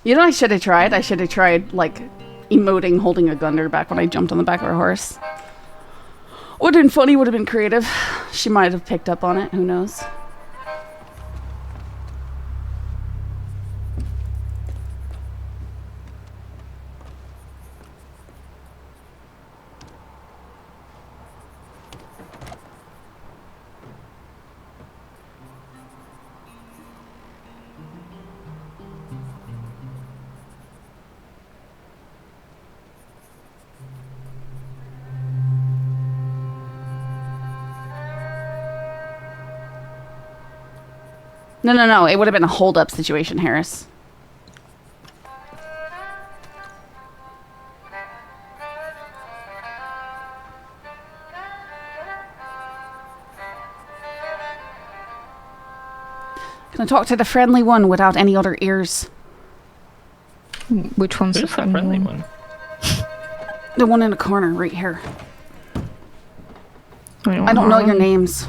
You know, I should have tried. I should have tried, like, emoting holding a gun to her back when I jumped on the back of her horse. Would have been funny, would have been creative. She might have picked up on it, who knows. No. It would have been a hold-up situation, Harris. Can I talk to the friendly one without any other ears? Which one's the friendly one? The one in the corner, right here. I don't know your names.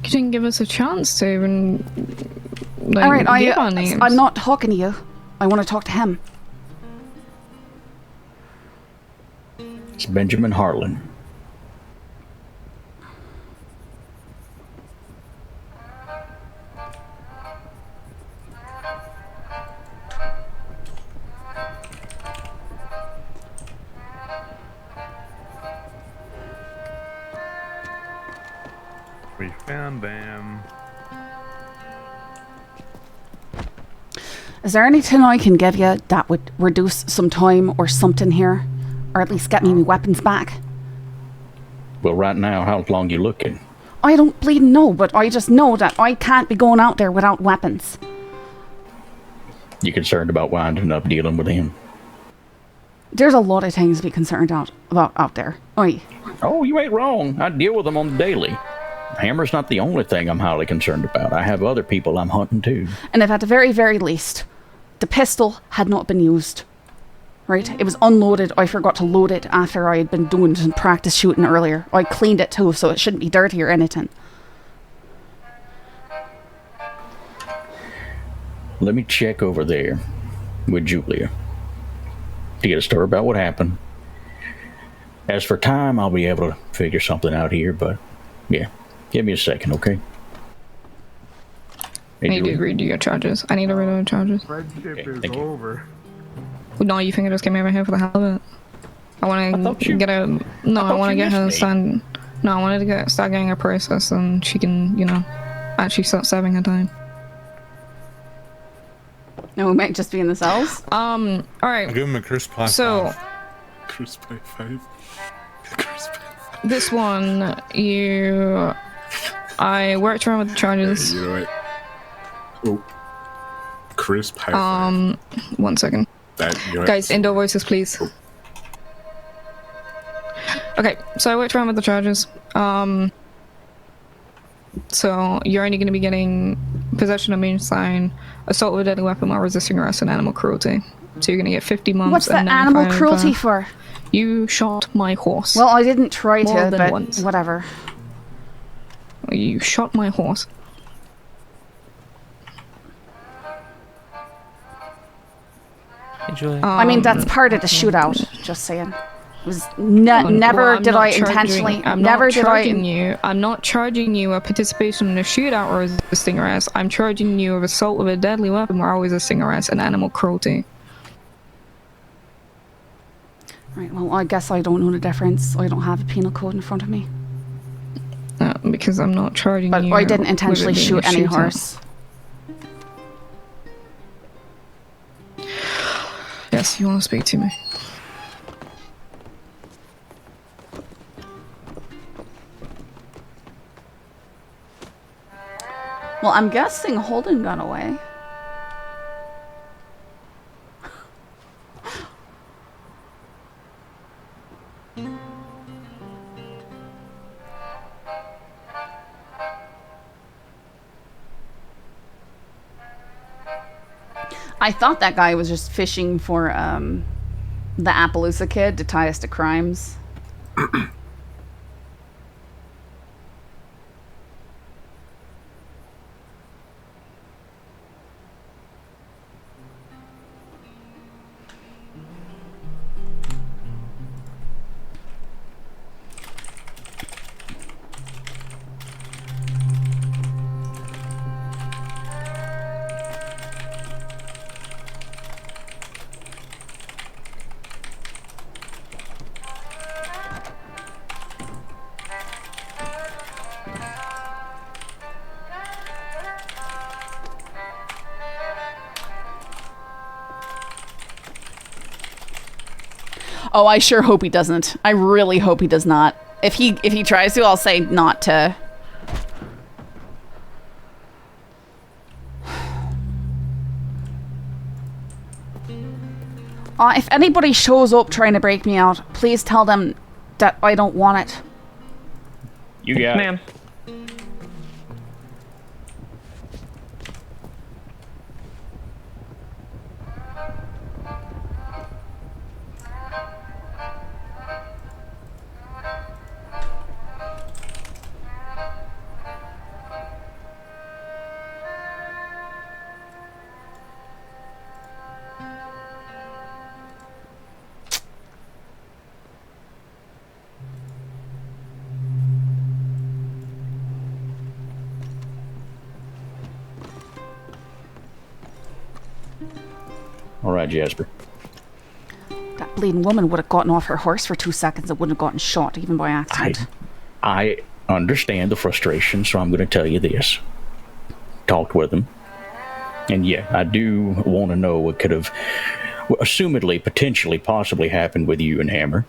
You didn't give us a chance to even, like, all right, give our names. I'm not talking to you. I want to talk to him. It's Benjamin Harlan. We found them. Is there anything I can give you that would reduce some time or something here? Or at least get me my weapons back? Well, right now, how long you looking? I don't bleeding know, but I just know that I can't be going out there without weapons. You concerned about winding up dealing with him? There's a lot of things to be concerned about out there. Oi. Oh, you ain't wrong. I deal with them on the daily. Hammer's not the only thing I'm highly concerned about. I have other people I'm hunting too. And if at the very, very least, the pistol had not been used. Right? It was unloaded. I forgot to load it after I had been doing some practice shooting earlier. I cleaned it too, so it shouldn't be dirty or anything. Let me check over there with Julia to get a story about what happened. As for time, I'll be able to figure something out here, but yeah, give me a second, okay? I need to redo your charges. I need to redo your charges. Friendship is over. No, you think I just came over here for the hell of it? I want to get a... No, I want to get her to stand... No, I wanted to start getting her process and she can, you know, actually start serving her time. No, we might just be in the cells. Alright. I'll give him a crisp pie. So... Crisp pie 5. Crisp pie 5. This one, you... I worked around with the charges. You know what? Oh. Crisp pie 5. 1 second. Guys, indoor voices, please. Oh. Okay, so I worked around with the charges. So you're only going to be getting possession of moonshine, assault with a deadly weapon while resisting arrest, and animal cruelty. So you're going to get 50 months. What's the animal cruelty for? You shot my horse. Well, I didn't try More to, than but once. whatever. You shot my horse. I mean, that's part of the shootout. Just saying. It was never did I intentionally. I'm not charging you a participation in a shootout or resisting arrest. I'm charging you of assault with a deadly weapon while resisting arrest and animal cruelty. Right. Well, I guess I don't know the difference. I don't have a penal code in front of me. Because I'm not charging but you. But I didn't intentionally shoot any horse. Yes, you want to speak to me? Well, I'm guessing Holden got away. I thought that guy was just fishing for the Appaloosa kid to tie us to crimes. Oh, I sure hope he doesn't. I really hope he does not. If he tries to, I'll say not to. If anybody shows up trying to break me out, please tell them that I don't want it. You got it. Ma'am. All right, Jasper. That bleeding woman would have gotten off her horse for 2 seconds and wouldn't have gotten shot, even by accident. I understand the frustration, so I'm going to tell you this. Talked with him. And yeah, I do want to know what could have, assumedly, potentially, possibly happened with you and Hammer.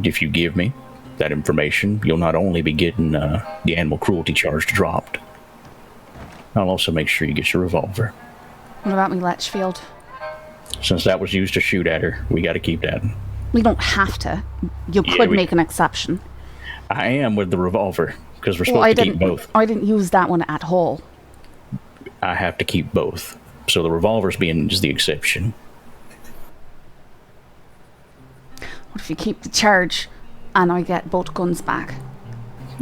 If you give me that information, you'll not only be getting the animal cruelty charge dropped, I'll also make sure you get your revolver. What about me, Letchfield? Since that was used to shoot at her, we got to keep that. We don't have to. You could make an exception. I am with the revolver, because we're supposed to keep both. I didn't use that one at all. I have to keep both. So the revolver's being just the exception. What if you keep the charge and I get both guns back?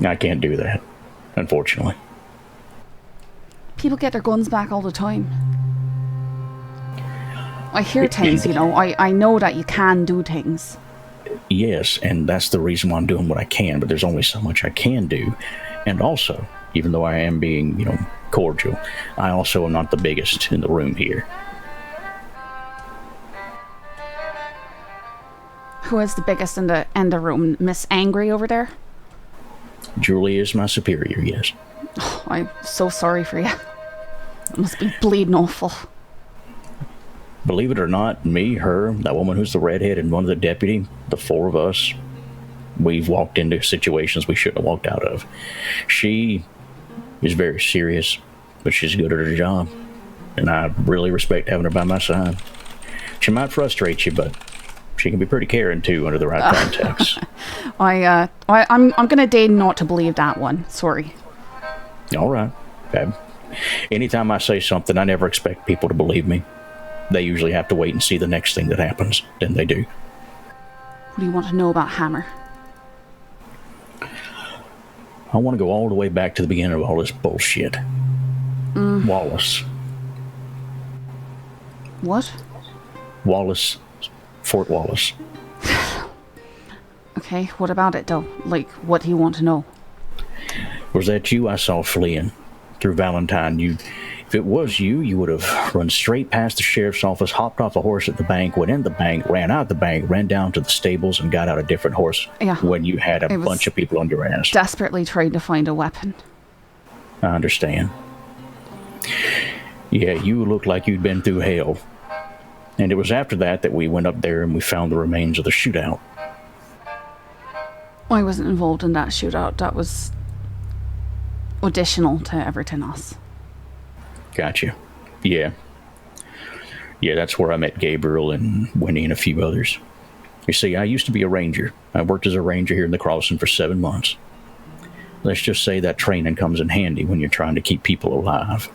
I can't do that, unfortunately. People get their guns back all the time. I hear things, you know. I know that you can do things. Yes, and that's the reason why I'm doing what I can, but there's only so much I can do. And also, even though I am being, cordial, I also am not the biggest in the room here. Who is the biggest in the room? Miss Angry over there? Julie is my superior, yes. Oh, I'm so sorry for you. It must be bleeding awful. Believe it or not, me, her, that woman who's the redhead, and one of the deputy, the four of us, we've walked into situations we shouldn't have walked out of. She is very serious, but she's good at her job, and I really respect having her by my side. She might frustrate you, but she can be pretty caring too under the right context. I'm gonna deign not to believe that one. Sorry. All right. Anytime I say something, I never expect people to believe me. They usually have to wait and see the next thing that happens. Then they do. What do you want to know about Hammer? I want to go all the way back to the beginning of all this bullshit. Wallace. What? Wallace. Fort Wallace. Okay, what about it though? Like, what do you want to know? Was that you I saw fleeing through Valentine? If it was you, you would have run straight past the sheriff's office, hopped off a horse at the bank, went in the bank, ran out the bank, ran down to the stables, and got out a different horse when you had a bunch of people on your ass. Desperately trying to find a weapon. I understand. Yeah, you looked like you'd been through hell. And it was after that we went up there and we found the remains of the shootout. I wasn't involved in that shootout. That was additional to everything else. Gotcha. Yeah. Yeah, that's where I met Gabriel and Winnie and a few others. You see, I used to be a ranger. I worked as a ranger here in the crossing for 7 months. Let's just say that training comes in handy when you're trying to keep people alive.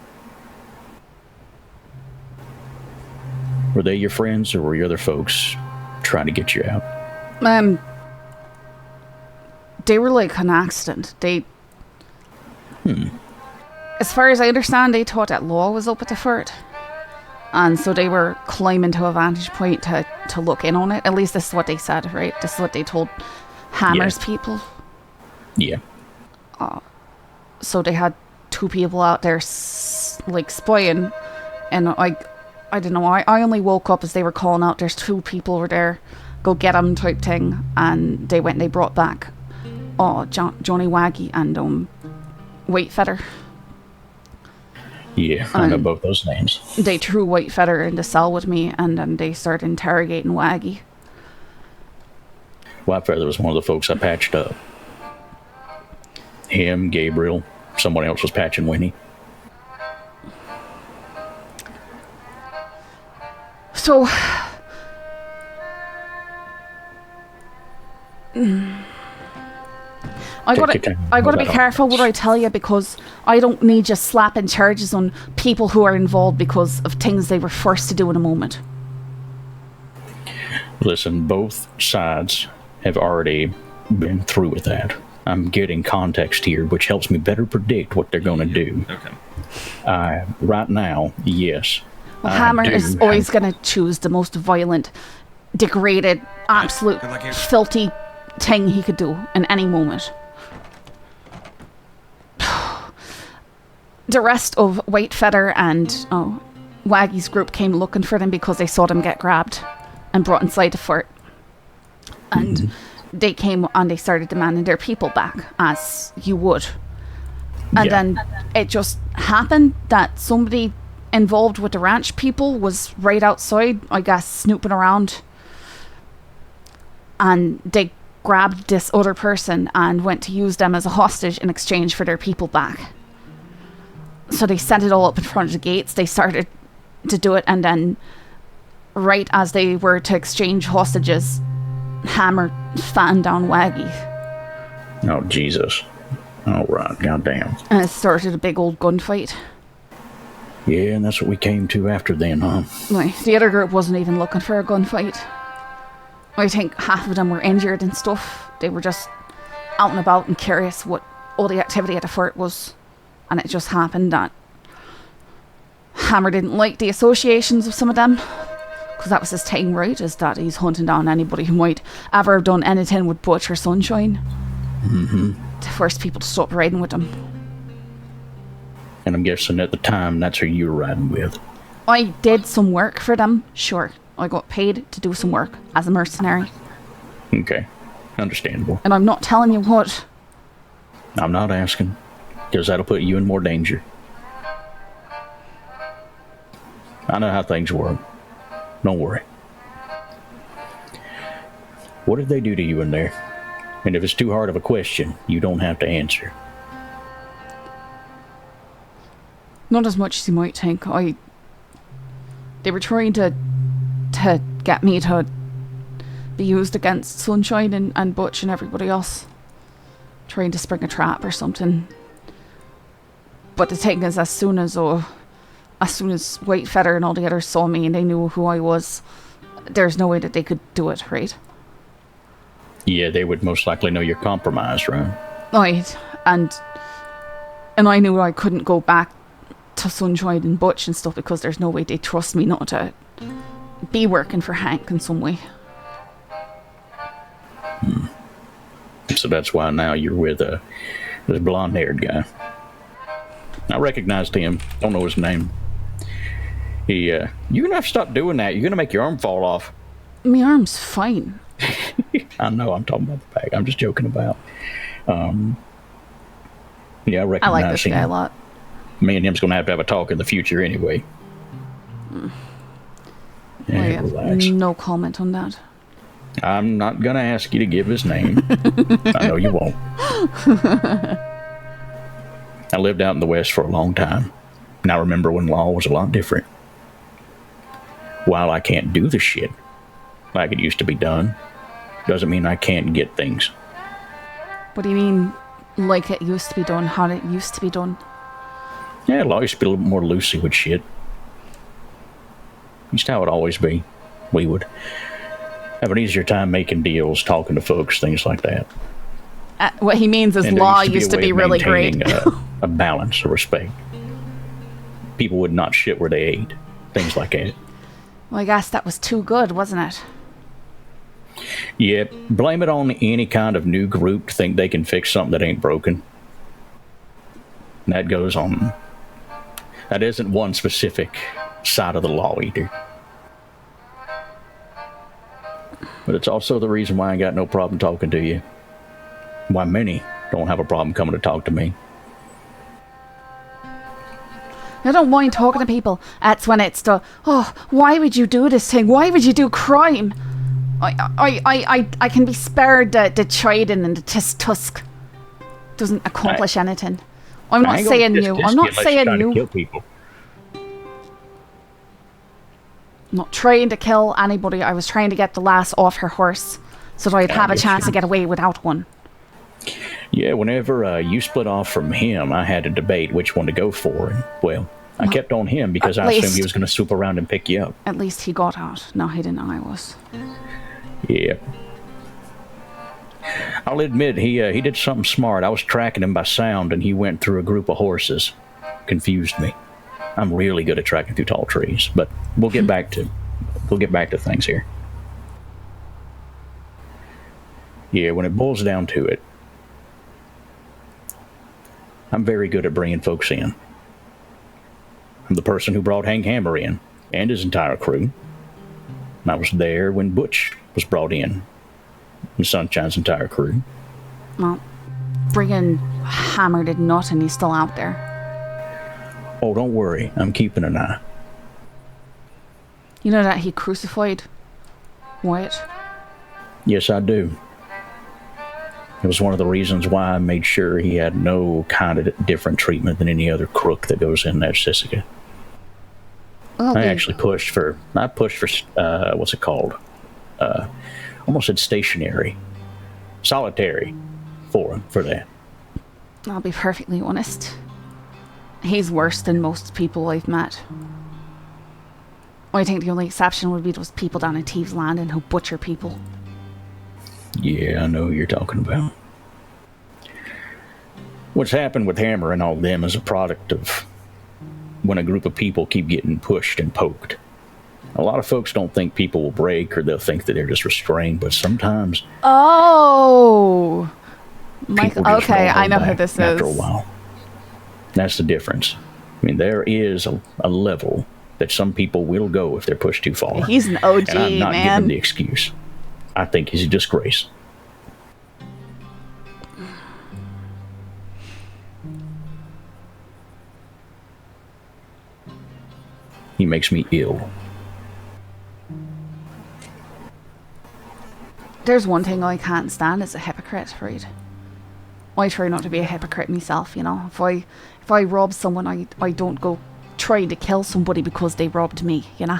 Were they your friends, or were your other folks trying to get you out? They were like an accident. As far as I understand, they thought that law was up at the fort. And so they were climbing to a vantage point to look in on it. At least this is what they said, right? This is what they told Hammer's people. Yeah. So they had 2 people out there like spying. And I don't know, I only woke up as they were calling out, there's 2 people over there, go get them type thing. And they went and they brought back Johnny Waggy and White Feather. Yeah, I know both those names. They threw Whitefeather in the cell with me, and then they started interrogating Waggy. Whitefeather was one of the folks I patched up. Him, Gabriel, someone else was patching Winnie. So... I gotta be careful what I tell you, because I don't need you slapping charges on people who are involved because of things they were forced to do in a moment. Listen, both sides have already been through with that. I'm getting context here, which helps me better predict what they're going to do. Okay. Right now, yes. Well, Hammer is always going to choose the most violent, degraded, absolute, filthy thing he could do in any moment. The rest of Whitefeather and Waggy's group came looking for them because they saw them get grabbed and brought inside the fort. And they came and they started demanding their people back, as you would. And then it just happened that somebody involved with the ranch people was right outside, I guess, snooping around. And they grabbed this other person and went to use them as a hostage in exchange for their people back. So they set it all up in front of the gates. They started to do it, and then right as they were to exchange hostages, Hammer fanned down Waggy. Oh, Jesus. All right, goddamn. And it started a big old gunfight. Yeah, and that's what we came to after then, huh? Like, the other group wasn't even looking for a gunfight. I think half of them were injured and stuff. They were just out and about and curious what all the activity at the fort was. And it just happened that Hammer didn't like the associations of some of them. Because that was his thing, right? Is that he's hunting down anybody who might ever have done anything with Butch or Sunshine. To force people to stop riding with them. And I'm guessing at the time that's who you were riding with. I did some work for them, sure. I got paid to do some work as a mercenary. Okay, understandable. And I'm not telling you what. I'm not asking, because that'll put you in more danger. I know how things work. Don't worry. What did they do to you in there? And if it's too hard of a question, you don't have to answer. Not as much as you might think. They were trying to get me to be used against Sunshine and Butch and everybody else. Trying to spring a trap or something. But the thing is, as soon as Whitefeather and all the others saw me and they knew who I was, there's no way that they could do it, right? Yeah, they would most likely know you're compromised, right? Right, and I knew I couldn't go back to Sunshine and Butch and stuff because there's no way they trust me not to be working for Hank in some way. So that's why now you're with this blonde-haired guy. I recognized him. Don't know his name. You're gonna have to stop doing that. You're gonna make your arm fall off. My arm's fine. I know. I'm talking about the back. I'm just joking about. Yeah, I recognize I like this him. guy a lot. Me and him's gonna have to have a talk in the future anyway. Yeah, I have relax. no comment on that. I'm not gonna ask you to give his name. I know you won't. I lived out in the West for a long time, and I remember when law was a lot different. While I can't do the shit like it used to be done, doesn't mean I can't get things. What do you mean, like it used to be done? How it used to be done? Yeah, law used to be a little more loosey with shit. Used to how it always be. We would have an easier time making deals, talking to folks, things like that. What he means is And law there used to a way be of really great. maintaining a balance, a respect. People would not shit where they ate, things like that. Well, I guess that was too good, wasn't it? Yeah, blame it on any kind of new group to think they can fix something that ain't broken. And that goes on. That isn't one specific side of the law either. But it's also the reason why I got no problem talking to you. Why many don't have a problem coming to talk to me. I don't mind talking to people. That's when it's the, oh, why would you do this thing? Why would you do crime? I can be spared the chiding and the tusk. Doesn't accomplish anything. I'm not saying you. I'm not saying you. Kill people. I'm not trying to kill anybody. I was trying to get the lass off her horse so that I'd have a chance to get away without one. Yeah, whenever you split off from him, I had to debate which one to go for. And, well, I kept on him because I assumed he was going to swoop around and pick you up. At least he got out. No, he didn't know I was. Yeah. I'll admit, he did something smart. I was tracking him by sound, and he went through a group of horses. Confused me. I'm really good at tracking through tall trees, but we'll get back to things here. Yeah, when it boils down to it, I'm very good at bringing folks in. I'm the person who brought Hank Hammer in, and his entire crew. And I was there when Butch was brought in, and Sunshine's entire crew. Well, bringing Hammer did nothing. He's still out there. Oh, don't worry. I'm keeping an eye. You know that he crucified Wyatt? Yes, I do. It was one of the reasons why I made sure he had no kind of different treatment than any other crook that goes in that Sissica. Well, I pushed for what's it called? Almost said stationary. Solitary for that. I'll be perfectly honest. He's worse than most people I've met. I think the only exception would be those people down in Thieves Landing who butcher people. Yeah, I know who you're talking about. What's happened with Hammer and all them is a product of when a group of people keep getting pushed and poked. A lot of folks don't think people will break, or they'll think that they're just restrained, but sometimes... Oh! Michael, okay, I know who this is. After a while. That's the difference. I mean, there is a level that some people will go if they're pushed too far. He's an OG, and I'm not man. giving the excuse. I think he's a disgrace. He makes me ill. There's one thing I can't stand is a hypocrite, right? I try not to be a hypocrite myself, you know. If I rob someone, I don't go trying to kill somebody because they robbed me, you know.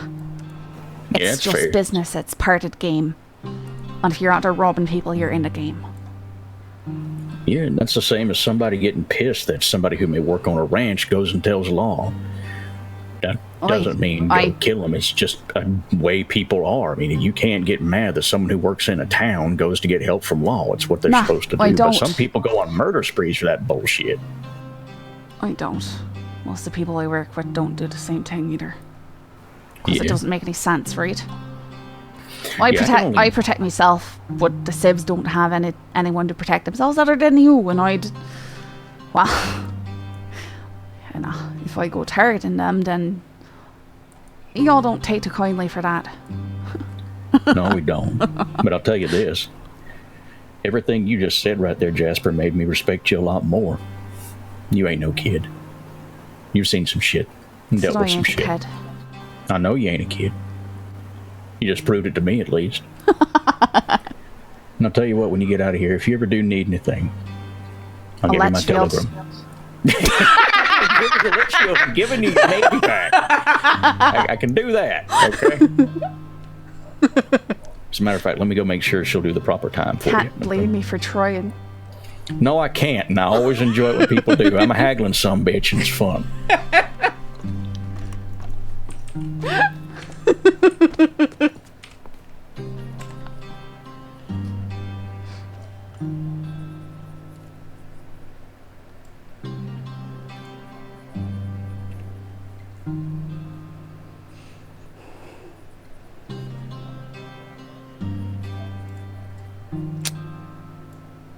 It's just fair. Business. It's part of the game. And if you're out there robbing people, you're in the game. Yeah, and that's the same as somebody getting pissed that somebody who may work on a ranch goes and tells law. That doesn't mean go kill them. It's just a way people are. I mean, you can't get mad that someone who works in a town goes to get help from law. It's what they're supposed to do. But some people go on murder sprees for that bullshit. I don't. Most of the people I work with don't do the same thing either. Because it doesn't make any sense, right? I protect myself, but the Sibs don't have anyone to protect themselves other than you, and well, you know, if I go targeting them, then y'all don't take too kindly for that. No, we don't. But I'll tell you this. Everything you just said right there, Jasper, made me respect you a lot more. You ain't no kid. You've seen some shit. Dealt with some shit. Kid. I know you ain't a kid. You just proved it to me, at least. And I'll tell you what, when you get out of here, if you ever do need anything, I'll give you my telegram. I'm giving you your Navy back. I can do that, okay? As a matter of fact, let me go make sure she'll do the proper time for you. Can't blame me for trying. No, I can't, and I always enjoy it when people do. I'm a haggling sumbitch, and it's fun.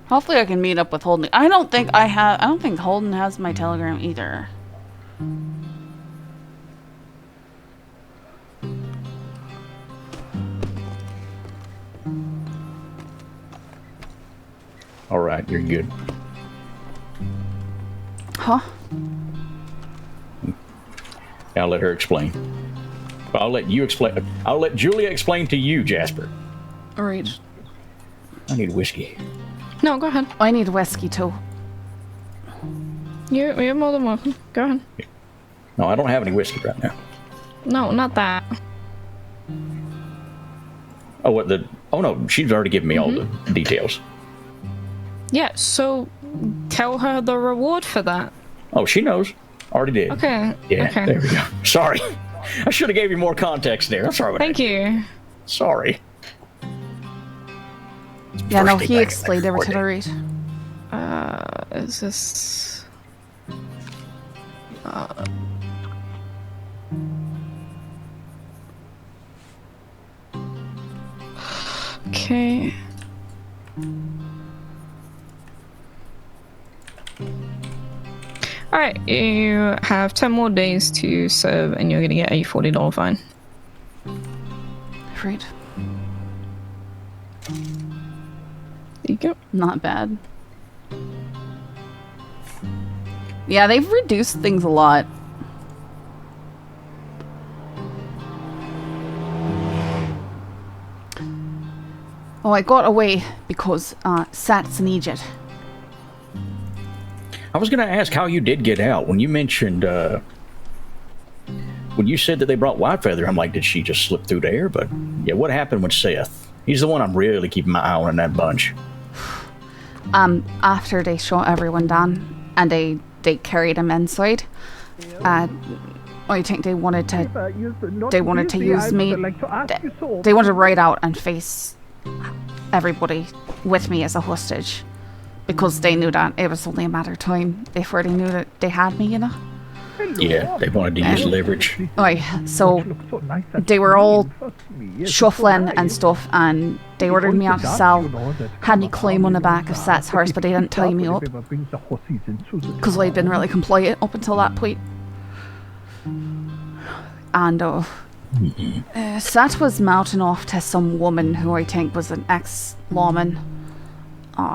Hopefully I can meet up with Holden. I don't think Holden has my telegram either. All right, you're good. Huh? I'll let her explain. I'll let you explain. I'll let Julia explain to you, Jasper. All right. I need whiskey. No, go ahead. I need whiskey too. You're more than welcome. Go ahead. No, I don't have any whiskey right now. No, not that. Oh, what the? Oh no, she's already given me all the details. Yeah, so tell her the reward for that. Oh, she knows. Already did. Okay. Yeah, okay. there we go. Sorry. I should have gave you more context there. I'm sorry. Thank you. Sorry. Yeah, no, he explained everything to read. Is this... Okay. Alright, you have 10 more days to serve and you're gonna get a $40 fine. Right. There you go. Not bad. Yeah, they've reduced things a lot. Oh, I got away because Sat's an idiot. I was going to ask how you did get out. When you mentioned, when you said that they brought Whitefeather, I'm like, did she just slip through there? But yeah, what happened with Seth? He's the one I'm really keeping my eye on in that bunch. After they shot everyone down and they carried him inside, I think they wanted to use me. They wanted to ride out and face everybody with me as a hostage. Because they knew that it was only a matter of time before they knew that they had me, you know? Yeah, they wanted to use leverage. Right, so they were all shuffling and stuff, and they ordered me out of the cell, had me climb on the back of Sat's horse, but they didn't tie me up. Because I'd been really compliant up until that point. And Sat was mouthing off to some woman who I think was an ex-lawman.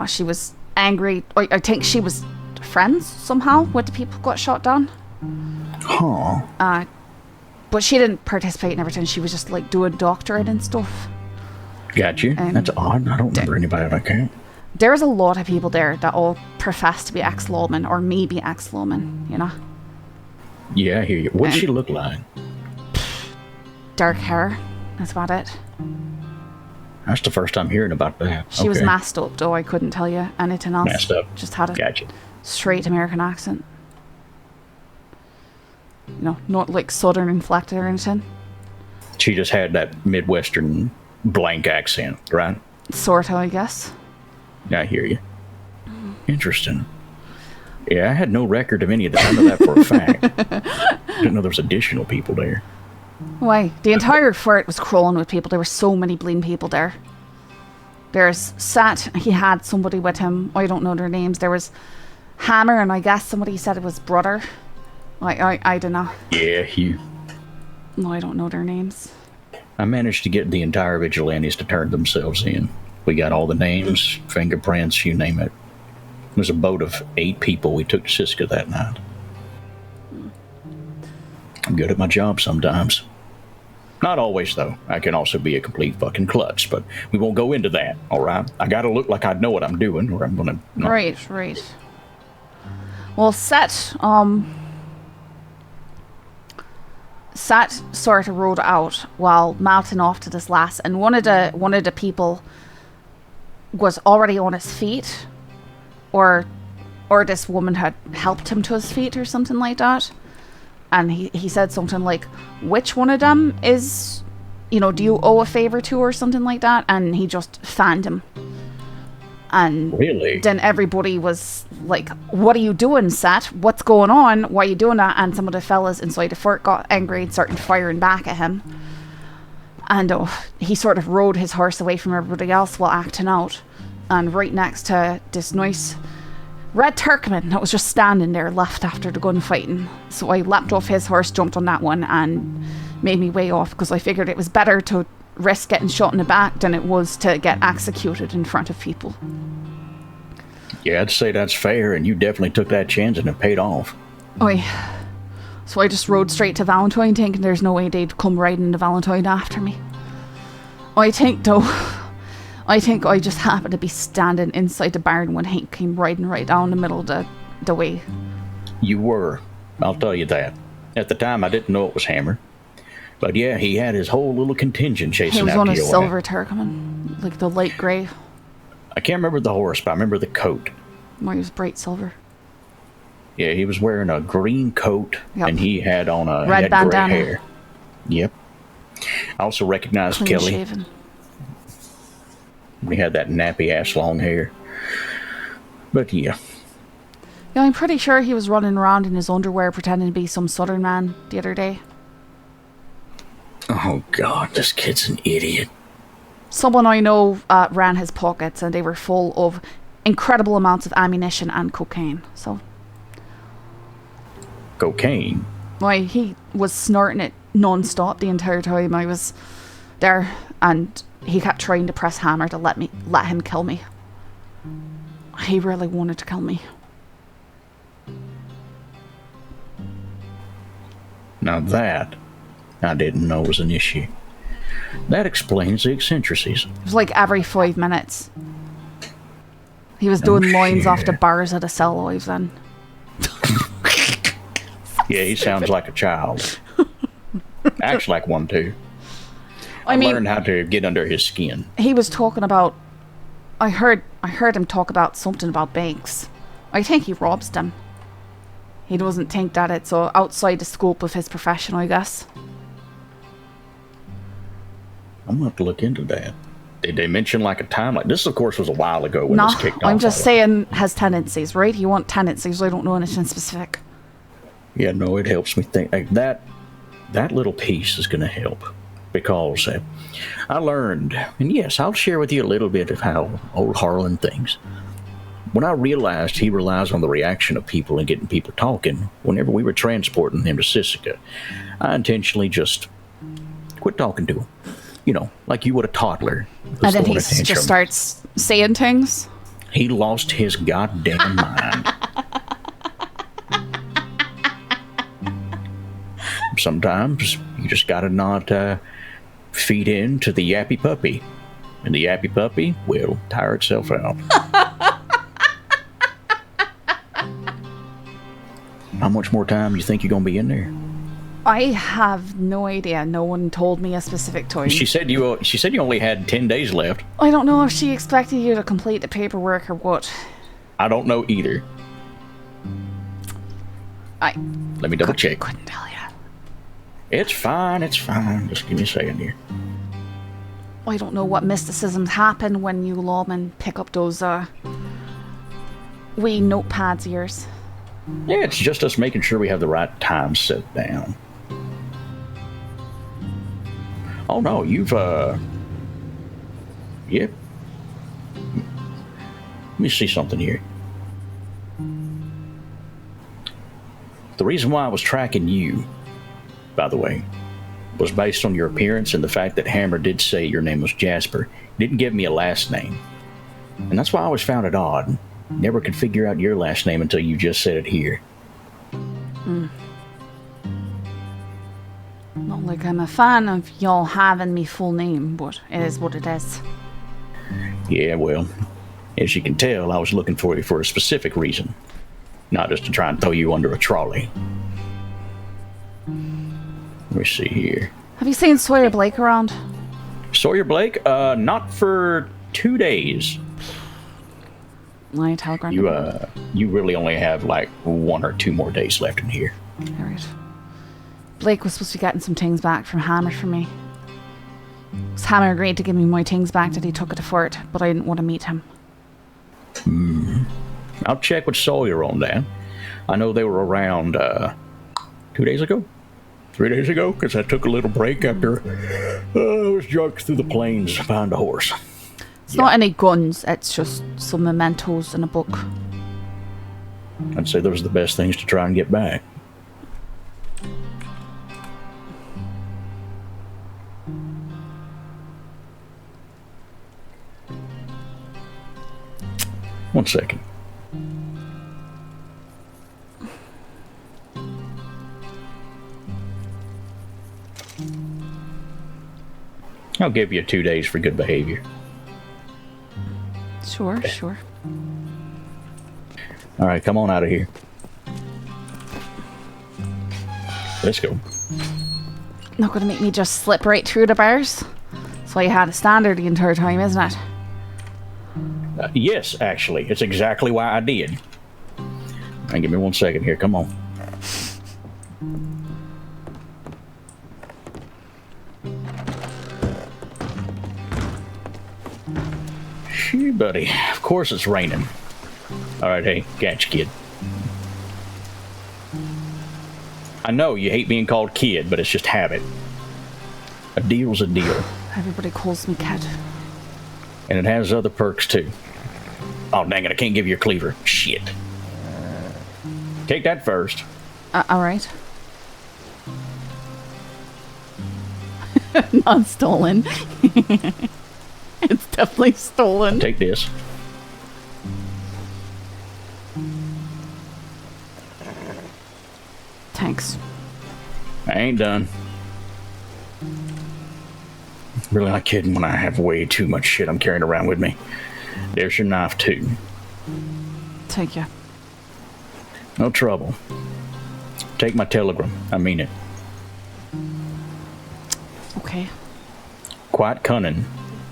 She was angry. I think she was friends somehow with the people who got shot down. Huh. But she didn't participate in everything. She was just like doing doctorate and stuff. Got you. That's odd. I don't remember anybody like that. There's a lot of people there that all profess to be ex-lawmen or maybe ex-lawmen, you know? Yeah, I hear you. What'd she look like? Dark hair. That's about it. That's the first time hearing about that. She was masked up, though. I couldn't tell you anything else. Masked up. Just had a Gotcha. straight American accent. You know, not like Southern inflected or anything. She just had that Midwestern blank accent, right? Sorta, I guess. I hear you. Interesting. Yeah, I had no record of any of that. I know that for a fact. Didn't know there was additional people there. Why? The entire fort was crawling with people. There were so many bleeding people there. There's Sat, he had somebody with him. I don't know their names. There was Hammer, and I guess somebody said it was brother. I don't know. Yeah, Hugh. No, I don't know their names. I managed to get the entire vigilantes to turn themselves in. We got all the names, fingerprints, you name it. It was a boat of 8 people we took to Siska that night. I'm good at my job sometimes. Not always, though. I can also be a complete fucking klutz, but we won't go into that, alright? I gotta look like I know what I'm doing, or I'm gonna... No. Right. Well, Sat sort of rode out while mouthing off to this lass, and one of the people was already on his feet, or this woman had helped him to his feet or something like that. And he said something like, which one of them is, you know, do you owe a favor to or something like that? And he just fanned him. And really? Then everybody was like, what are you doing, Sat? What's going on? Why are you doing that? And some of the fellas inside the fort got angry and started firing back at him. And he sort of rode his horse away from everybody else while acting out. And right next to this nice red Turkman that was just standing there, left after the gunfighting. So I leapt off his horse, jumped on that one, and made me way off, because I figured it was better to risk getting shot in the back than it was to get executed in front of people. Yeah, I'd say that's fair, and you definitely took that chance and it paid off. So I just rode straight to Valentine thinking there's no way they'd come riding to Valentine after me. I think I just happened to be standing inside the barn when Hank came riding right down the middle of the way. You were. I'll tell you that. At the time, I didn't know it was Hammer. But yeah, he had his whole little contingent chasing after you. He was on a silver Turkmen, like the light grey. I can't remember the horse, but I remember the coat. Well, he was bright silver. Yeah, he was wearing a green coat, and he had on a red bandana. Gray hair. Yep. I also recognized Clean Kelly. Shaven. He had that nappy ass long hair. But yeah. Yeah, I'm pretty sure he was running around in his underwear pretending to be some southern man the other day. Oh God, this kid's an idiot. Someone I know ran his pockets and they were full of incredible amounts of ammunition and cocaine. So. Cocaine? Why, he was snorting it non-stop the entire time I was there, and he kept trying to press Hammer to let him kill me. He really wanted to kill me. Now that I didn't know was an issue. That explains the eccentricities. It was like every 5 minutes. He was doing lines off the bars at a cell I was in. Yeah, he sounds like a child. Acts like one too. I learned how to get under his skin. He was talking about. I heard him talk about something about banks. I think he robs them. He doesn't think that it's outside the scope of his profession, I guess. I'm gonna have to look into that. Did they mention like a time like this? Of course, was a while ago when this kicked off. I'm just saying has tendencies, right? You want tendencies. I don't know anything specific. Yeah, no, it helps me think like that little piece is gonna help because I learned, and yes, I'll share with you a little bit of how old Harlan thinks. When I realized he relies on the reaction of people and getting people talking, whenever we were transporting him to Sisika, I intentionally just quit talking to him. You know, like you would a toddler. And then he just starts saying things. He lost his goddamn mind. Sometimes you just gotta not feed in to the yappy puppy. And the yappy puppy will tire itself out. How much more time you think you're gonna be in there? I have no idea. No one told me a specific time. She said you only had 10 days left. I don't know if she expected you to complete the paperwork or what. I don't know either. Let me double check. Couldn't tell you. It's fine. Just give me a second here. I don't know what mysticisms happen when you lawmen pick up those wee notepads of yours. Yeah, it's just us making sure we have the right time set down. Oh no, you've yep. Let me see something here. The reason why I was tracking you, by the way, was based on your appearance and the fact that Hammer did say your name was Jasper. He didn't give me a last name. And that's why I always found it odd. Never could figure out your last name until you just said it here. Not like I'm a fan of y'all having me full name, but it is what it is. Yeah, well, as you can tell, I was looking for you for a specific reason. Not just to try and throw you under a trolley. Let me see here. Have you seen Sawyer Blake around? Sawyer Blake? Not for 2 days. I tell Grandma. You really only have like 1 or 2 more days left in here. Alright. Blake was supposed to be getting some things back from Hammer for me. Hammer agreed to give me my things back that he took at the fort, but I didn't want to meet him. I'll check with Sawyer on that. I know they were around 2 days ago? 3 days ago? Because I took a little break after I was jogged through the plains behind a horse. It's not any guns, it's just some mementos in a book. I'd say those are the best things to try and get back. One second. I'll give you 2 days for good behavior. Sure, sure. All right, come on out of here. Let's go. Not gonna make me just slip right through the bars? That's why you had a standard the entire time, isn't it? Yes, actually. It's exactly why I did. And give me 1 second here. Come on. Shoo, buddy. Of course it's raining. All right, hey, catch, kid. I know you hate being called kid, but it's just habit. A deal's a deal. Everybody calls me kid. And it has other perks, too. Oh, dang it, I can't give you a cleaver. Shit. Take that first. Alright. Not stolen. It's definitely stolen. Take this. Thanks. I ain't done. Really not kidding when I have way too much shit I'm carrying around with me. There's your knife, too. Thank you. No trouble. Take my telegram. I mean it. Okay. Quite cunning.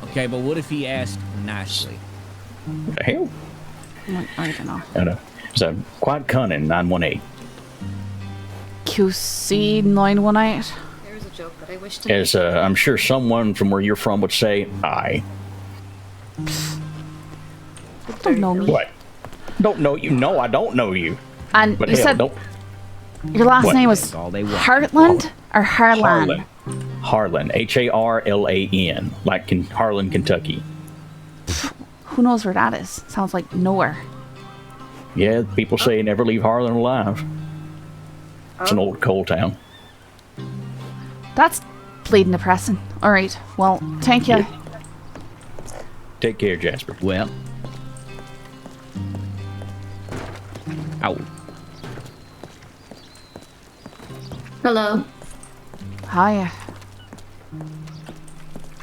Okay, but what if he asked nicely? What the hell? I don't know. I know. So, quite cunning, 918. QC 918. There's a joke that I wish to. As I'm sure someone from where you're from would say, aye. Don't know me. What? Don't know you? No, I don't know you. And But you hell, said don't. your last What? name was That's all they want. Heartland or Harlan? Harlan. Harlan. Harlan. Like in Harlan, Kentucky. Who knows where that is? Sounds like nowhere. Yeah, people say never leave Harlan alive. It's an old coal town. That's bleeding depressing. Alright, well, thank you. Take care, Jasper. Well. Ow. Hello. Hi.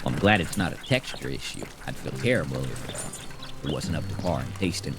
I'm glad it's not a texture issue. I'd feel terrible if it wasn't up to par in tasting.